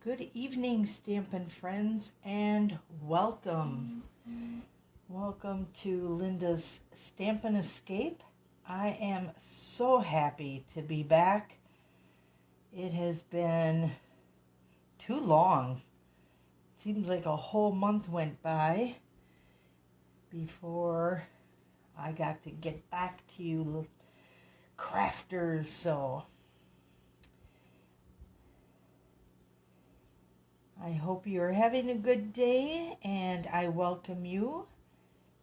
Good evening, Stampin' friends, and welcome. Welcome to Linda's Stampin' Escape. I am so happy to be back. It has been too long. Seems like a whole month went by before I got to get back to you crafters, so I hope you're having a good day, and I welcome you.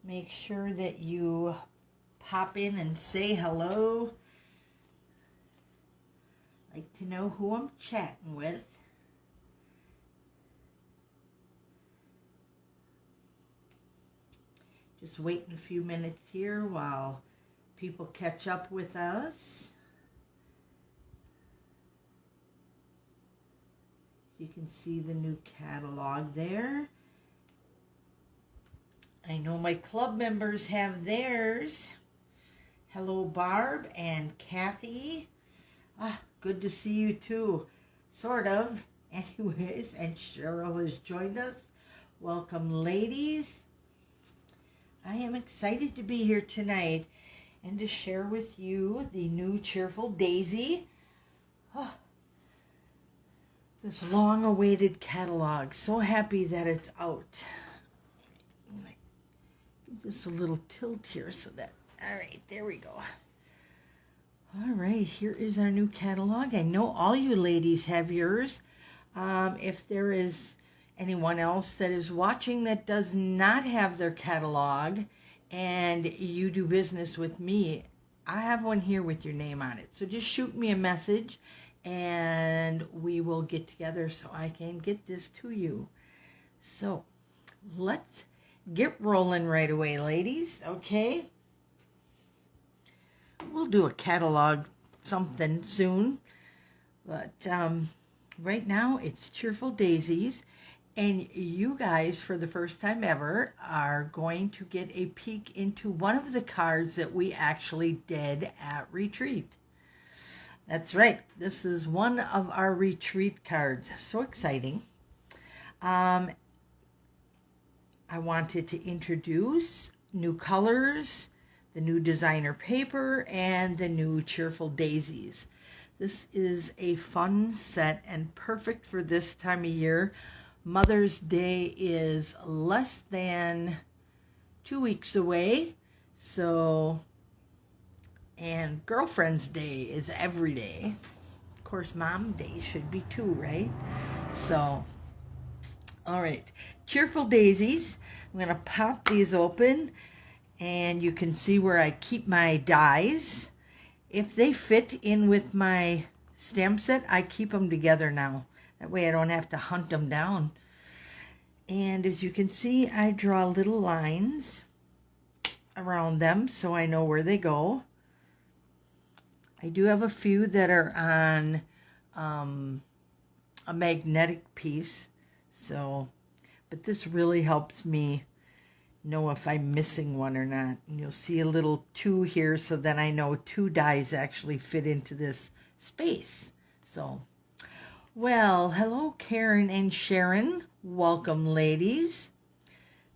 Make sure that you pop in and say hello. Like to know who I'm chatting with. Just waiting a few minutes here while people catch up with us. You can see the new catalog there. I know my club members have theirs. Hello, Barb and Kathy. Good to see you too. Sort of. Anyways, and Cheryl has joined us. Welcome, ladies. I am excited to be here tonight and to share with you the new Cheerful Daisy. This long-awaited catalog. So happy that it's out. Give this a little tilt here so that... All right, there we go. All right, here is our new catalog. I know all you ladies have yours. If there is anyone else that is watching that does not have their catalog and you do business with me, I have one here with your name on it. So just shoot me a message and we will get together so I can get this to you. So let's get rolling right away, ladies, okay? We'll do a catalog something soon, but right now it's Cheerful Daisies, and you guys, for the first time ever, are going to get a peek into one of the cards that we actually did at Retreat. That's right. This is one of our retreat cards. So exciting. I wanted to introduce new colors, the new designer paper, and the new Cheerful Daisies. This is a fun set and perfect for this time of year. Mother's Day is less than 2 weeks away, so... And Girlfriend's Day is every day. Of course, Mom Day should be too, right? So, all right. Cheerful Daisies. I'm going to pop these open, and you can see where I keep my dies. If they fit in with my stamp set, I keep them together now. That way I don't have to hunt them down. And as you can see, I draw little lines around them so I know where they go. I do have a few that are on a magnetic piece, so, but this really helps me know if I'm missing one or not. And you'll see a little 2 here, so then I know 2 dies actually fit into this space. So, well, hello Karen and Sharon. Welcome, ladies.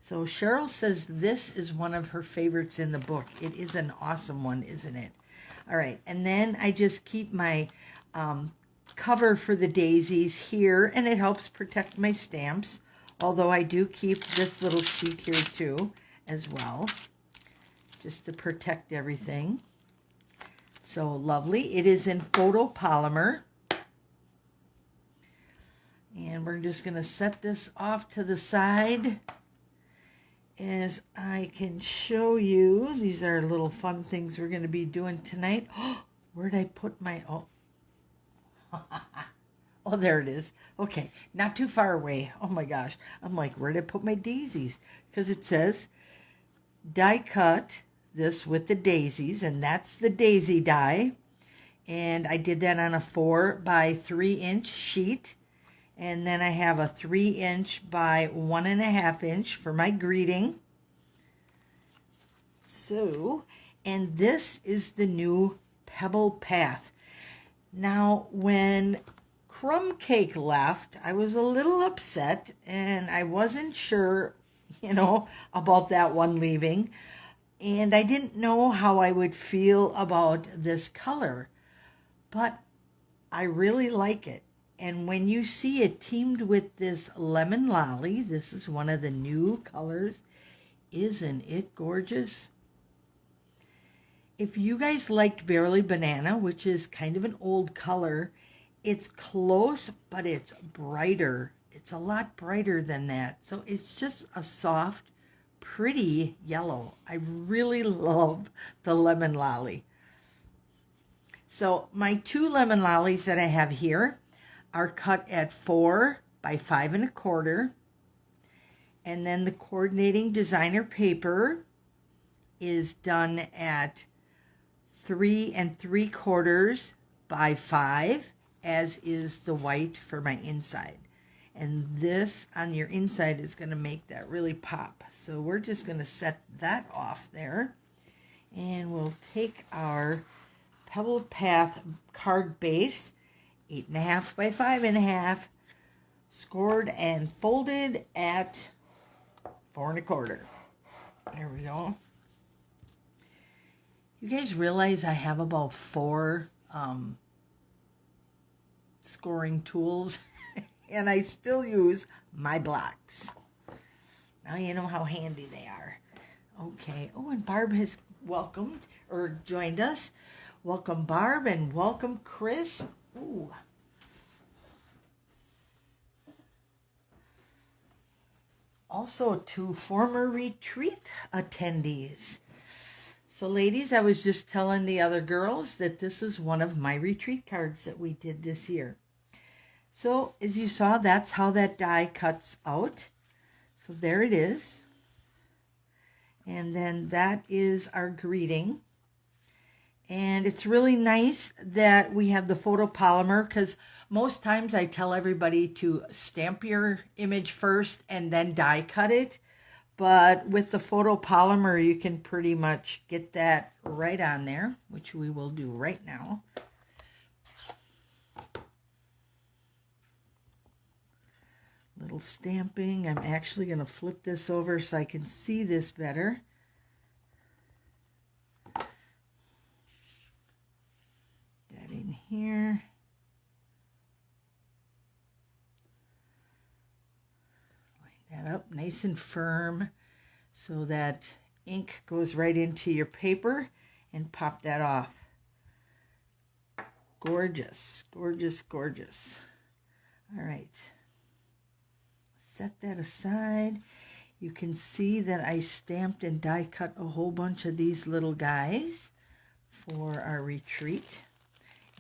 So Cheryl says this is one of her favorites in the book. It is an awesome one, isn't it? All right, and then I just keep my cover for the daisies here, and it helps protect my stamps, although I do keep this little sheet here too as well, just to protect everything. So lovely. It is in photopolymer. And we're just going to set this off to the side as I can show you. These are little fun things we're going to be doing tonight. Oh, where'd I put my... Oh, oh, there it is. Okay, not too far away. Oh my gosh. I'm like, where'd I put my daisies? Because it says die cut this with the daisies, and that's the daisy die. And I did that on a 4 by 3 inch sheet. And then I have a 3 inch by 1.5 inch for my greeting. So, and this is the new Pebble Path. Now, when crumb cake left. I was a little upset and I wasn't sure, about that one leaving. And I didn't know how I would feel about this color, but I really like it. And when you see it teamed with this lemon lolly, this is one of the new colors. Isn't it gorgeous? If you guys liked Barely Banana, which is kind of an old color, it's close, but it's brighter. It's a lot brighter than that. So it's just a soft, pretty yellow. I really love the lemon lolly. So my 2 lemon lollies that I have here are cut at 4 by 5 1/4. And then the coordinating designer paper is done at 3 3/4 by 5, as is the white for my inside. And this on your inside is going to make that really pop. So we're just going to set that off there. And we'll take our Pebble Path card base, 8 1/2 by 5 1/2, scored and folded at 4 1/4. There we go. You guys realize I have about 4 scoring tools and I still use my blocks. Now you know how handy they are. Okay. Oh, and Barb has welcomed or joined us. Welcome, Barb, and welcome, Chris. Ooh. Also to former retreat attendees. So ladies, I was just telling the other girls that this is one of my retreat cards that we did this year. So as you saw, that's how that die cuts out. So there it is. And then that is our greeting. And it's really nice that we have the photopolymer, because most times I tell everybody to stamp your image first and then die cut it. But with the photopolymer, you can pretty much get that right on there, which we will do right now. Little stamping. I'm actually going to flip this over so I can see this better. That in here. Line that up nice and firm so that ink goes right into your paper, and pop that off. Gorgeous, gorgeous, gorgeous. All right. Set that aside. You can see that I stamped and die cut a whole bunch of these little guys for our retreat.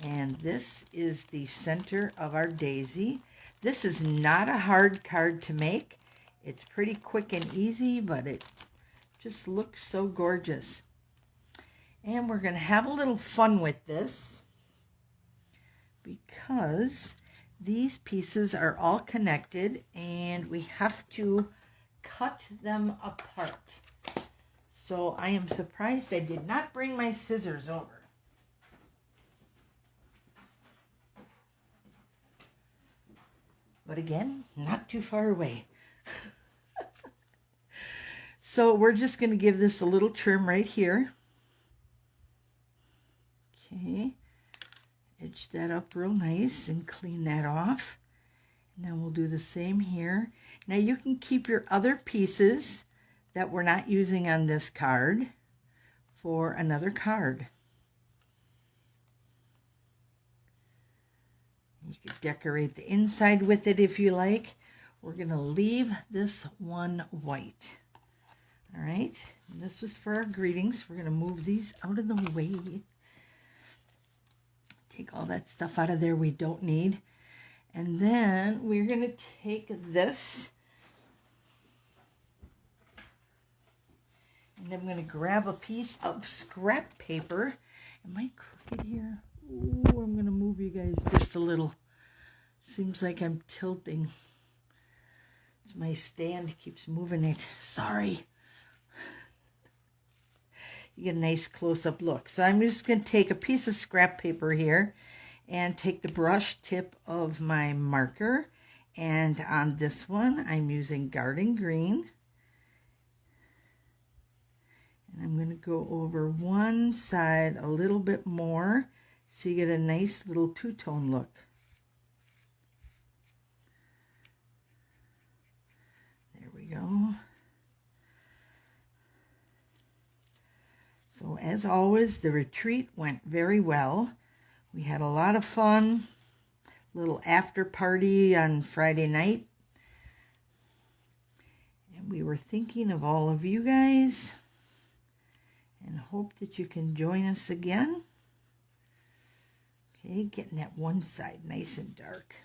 And this is the center of our daisy. This is not a hard card to make. It's pretty quick and easy, but it just looks so gorgeous. And we're going to have a little fun with this because these pieces are all connected and we have to cut them apart. So I am surprised I did not bring my scissors over. But again, not too far away. So we're just going to give this a little trim right here. Okay. Edge that up real nice and clean that off. And then we'll do the same here. Now you can keep your other pieces that we're not using on this card for another card. You could decorate the inside with it if you like. We're going to leave this one white. All right. And this was for our greetings. We're going to move these out of the way. Take all that stuff out of there we don't need. And then we're going to take this. And I'm going to grab a piece of scrap paper. Am I crooked here? Ooh, I'm going to move you guys just a little. Seems like I'm tilting. It's my stand keeps moving it. Sorry. You get a nice close-up look. So I'm just going to take a piece of scrap paper here, and take the brush tip of my marker, and on this one I'm using Garden Green. And I'm going to go over one side a little bit more so you get a nice little two-tone look. There we go. So as always, the retreat went very well. We had a lot of fun, little after party on Friday night. And we were thinking of all of you guys and hope that you can join us again. Okay, getting that one side nice and dark.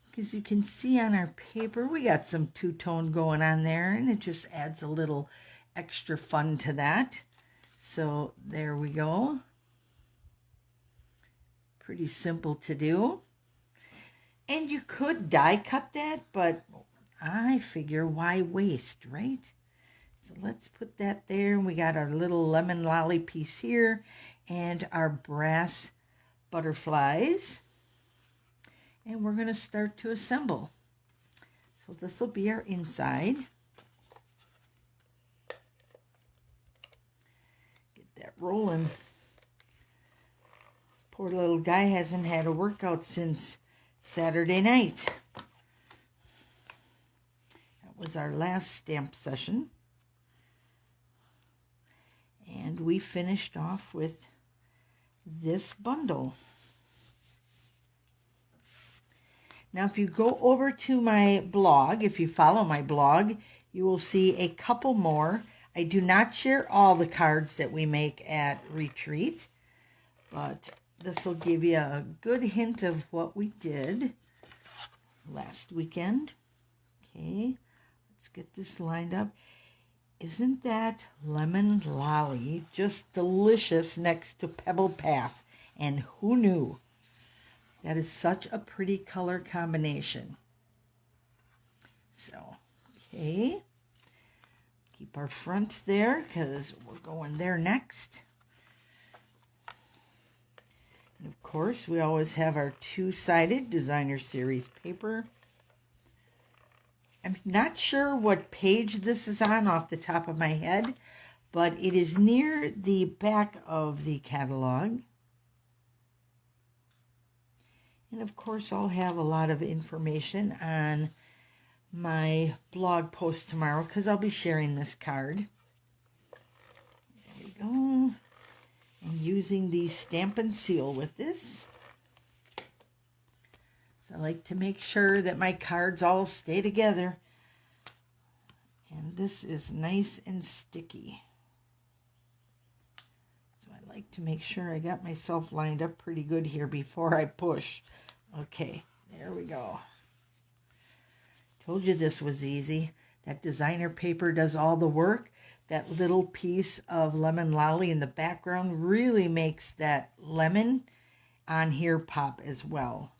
Because you can see on our paper, we got some two-tone going on there, and it just adds a little extra fun to that. So there we go. Pretty simple to do. And you could die cut that, but I figure why waste, right? So let's put that there. And we got our little lemon lolly piece here and our brass butterflies. And we're going to start to assemble. So this will be our inside. Get that rolling. Poor little guy hasn't had a workout since Saturday night. That was our last stamp session. And we finished off with this bundle. Now, if you go over to my blog, if you follow my blog, you will see a couple more. I do not share all the cards that we make at Retreat, but this will give you a good hint of what we did last weekend. Okay, let's get this lined up. Isn't that lemon lolly just delicious next to Pebble Path? And who knew? That is such a pretty color combination. So, okay. Keep our front there because we're going there next. And of course, we always have our two-sided designer series paper. I'm not sure what page this is on off the top of my head, but it is near the back of the catalog. And of course, I'll have a lot of information on my blog post tomorrow because I'll be sharing this card. There we go. And using the Stamp and Seal with this. So I like to make sure that my cards all stay together. And this is nice and sticky. So I like to make sure I got myself lined up pretty good here before I push. Okay, there we go. Told you this was easy. That designer paper does all the work. That little piece of lemon lolly in the background really makes that lemon on here pop as well.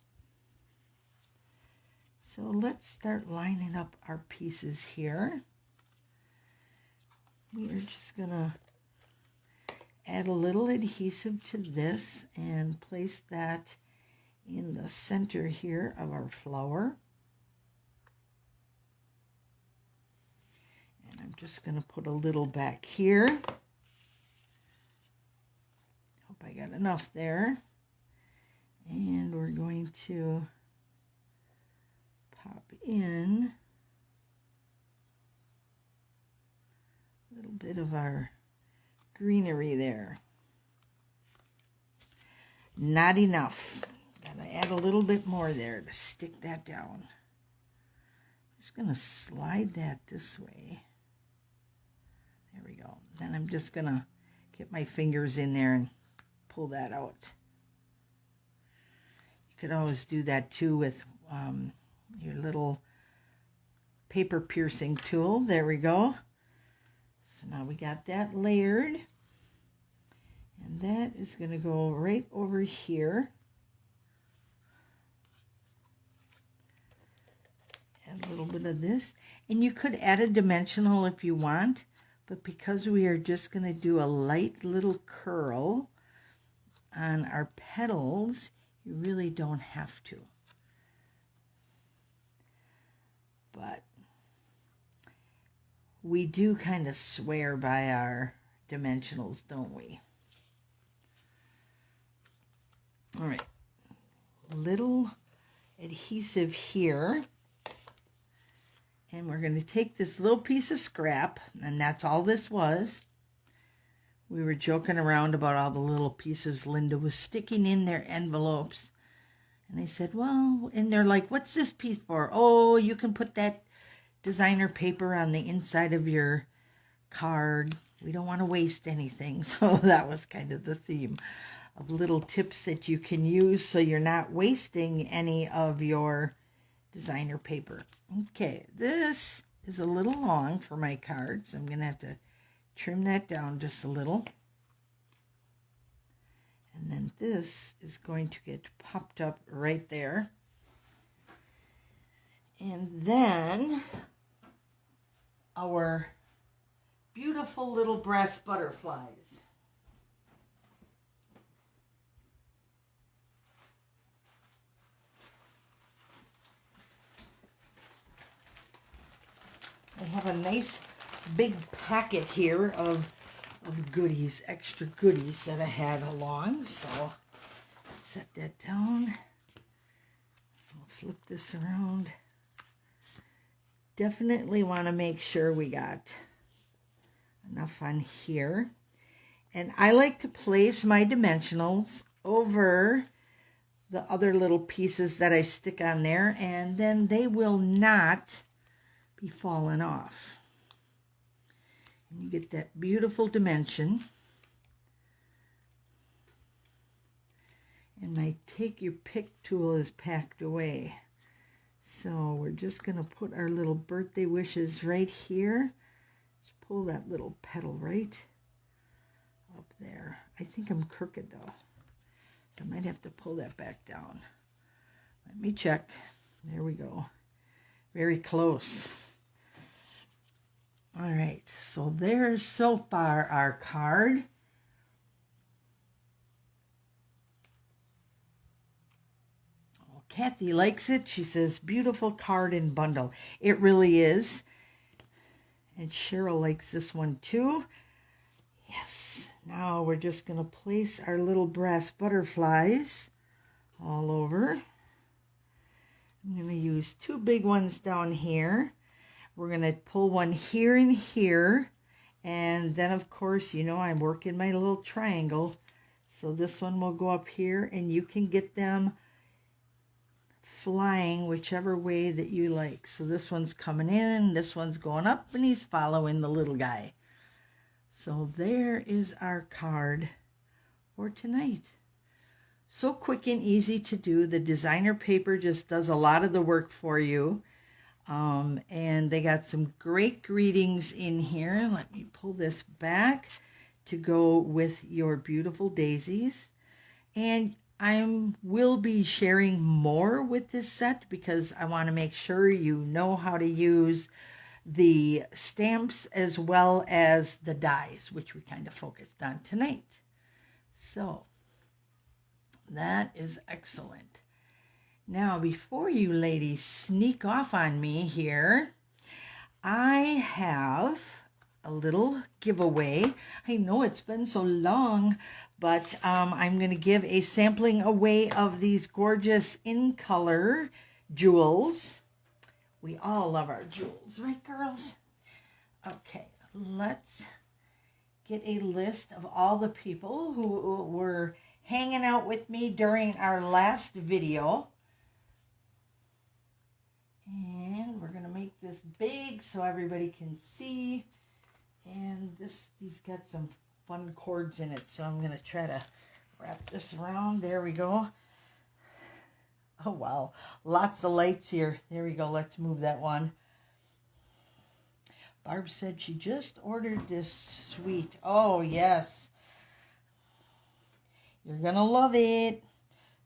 So let's start lining up our pieces here. We are just going to add a little adhesive to this and place that in the center here of our flower. And I'm just going to put a little back here. Hope I got enough there. And we're going to pop in a little bit of our greenery there. Not enough. Gotta add a little bit more there to stick that down. Just gonna slide that this way. There we go. Then I'm just gonna get my fingers in there and pull that out. You could always do that too with your little paper piercing tool. There we go. So now we got that layered. And that is going to go right over here. Add a little bit of this. And you could add a dimensional if you want. But because we are just going to do a light little curl, on our petals, you really don't have to. But we do kind of swear by our dimensionals, don't we? All right, little adhesive here. And we're going to take this little piece of scrap, and that's all this was. We were joking around about all the little pieces Linda was sticking in their envelopes. And I said, well, and they're like, what's this piece for? Oh, you can put that designer paper on the inside of your card. We don't want to waste anything. So that was kind of the theme of little tips that you can use so you're not wasting any of your designer paper. Okay, this is a little long for my cards. I'm going to have to trim that down just a little. And then this is going to get popped up right there. And then our beautiful little brass butterflies. I have a nice big packet here of goodies, extra goodies that I had along. So set that down. I'll flip this around. Definitely want to make sure we got enough on here. And I like to place my dimensionals over the other little pieces that I stick on there, and then they will not be falling off. And you get that beautiful dimension. And my take your pick tool is packed away. So we're just going to put our little birthday wishes right here. Let's pull that little petal right up there. I think I'm crooked though, so I might have to pull that back down. Let me check. There we go. Very close. All right, so there's so far our card. Oh, Kathy likes it. She says, beautiful card and bundle. It really is. And Cheryl likes this one too. Yes. Now we're just going to place our little brass butterflies all over. I'm going to use two big ones down here. We're going to pull one here and here. And then, of course, you know, I'm working my little triangle. So this one will go up here, and you can get them flying whichever way that you like. So this one's coming in, this one's going up, and he's following the little guy. So there is our card for tonight. So quick and easy to do. The designer paper just does a lot of the work for you. And they got some great greetings in here. Let me pull this back to go with your beautiful daisies. And I will be sharing more with this set because I want to make sure you know how to use the stamps as well as the dies, which we kind of focused on tonight. So that is excellent. Now, before you ladies sneak off on me here, I have a little giveaway. I know it's been so long, but I'm going to give a sampling away of these gorgeous in color jewels. We all love our jewels, right, girls? Okay, let's get a list of all the people who were hanging out with me during our last video. And we're going to make this big so everybody can see. And these got some fun cords in it, so I'm going to try to wrap this around. There we go. Oh, wow. Lots of lights here. There we go. Let's move that one. Barb said she just ordered this sweet. Oh, yes. You're going to love it.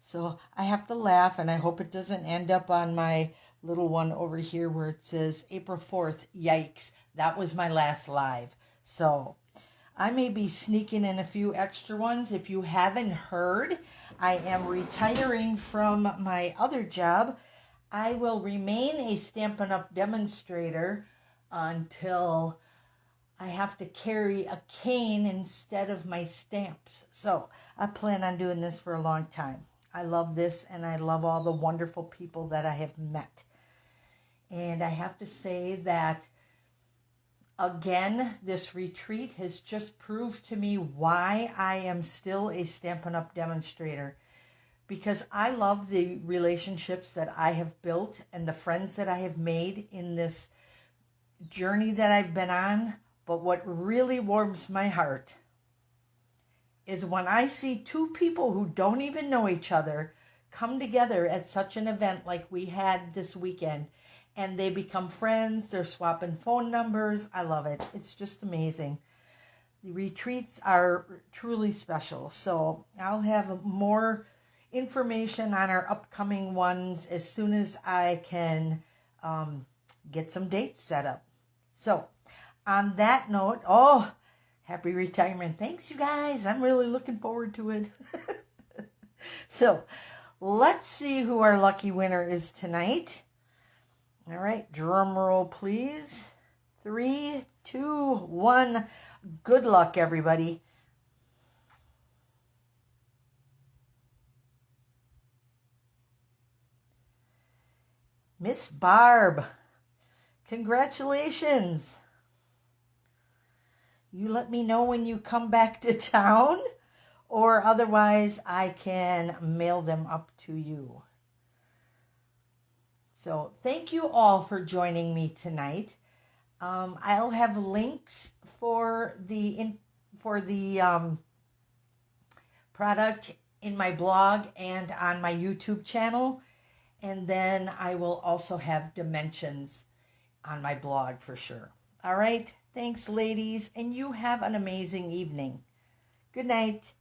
So I have to laugh, and I hope it doesn't end up on my little one over here where it says April 4th. Yikes. That was my last live. So I may be sneaking in a few extra ones. If you haven't heard, I am retiring from my other job. I will remain a Stampin' Up! Demonstrator until I have to carry a cane instead of my stamps. So I plan on doing this for a long time. I love this, and I love all the wonderful people that I have met. And I have to say that, again, this retreat has just proved to me why I am still a Stampin' Up! Demonstrator. Because I love the relationships that I have built and the friends that I have made in this journey that I've been on. But what really warms my heart is when I see two people who don't even know each other come together at such an event like we had this weekend, and they become friends, they're swapping phone numbers. I love it. It's just amazing. The retreats are truly special. So I'll have more information on our upcoming ones as soon as I can get some dates set up. So on that note, happy retirement. Thanks, you guys. I'm really looking forward to it. So let's see who our lucky winner is tonight. All right, drum roll, please. 3, 2, 1. Good luck, everybody. Miss Barb, congratulations. You let me know when you come back to town, or otherwise I can mail them up to you. So thank you all for joining me tonight. I'll have links for the product in my blog and on my YouTube channel. And then I will also have dimensions on my blog for sure. All right. Thanks, ladies. And you have an amazing evening. Good night.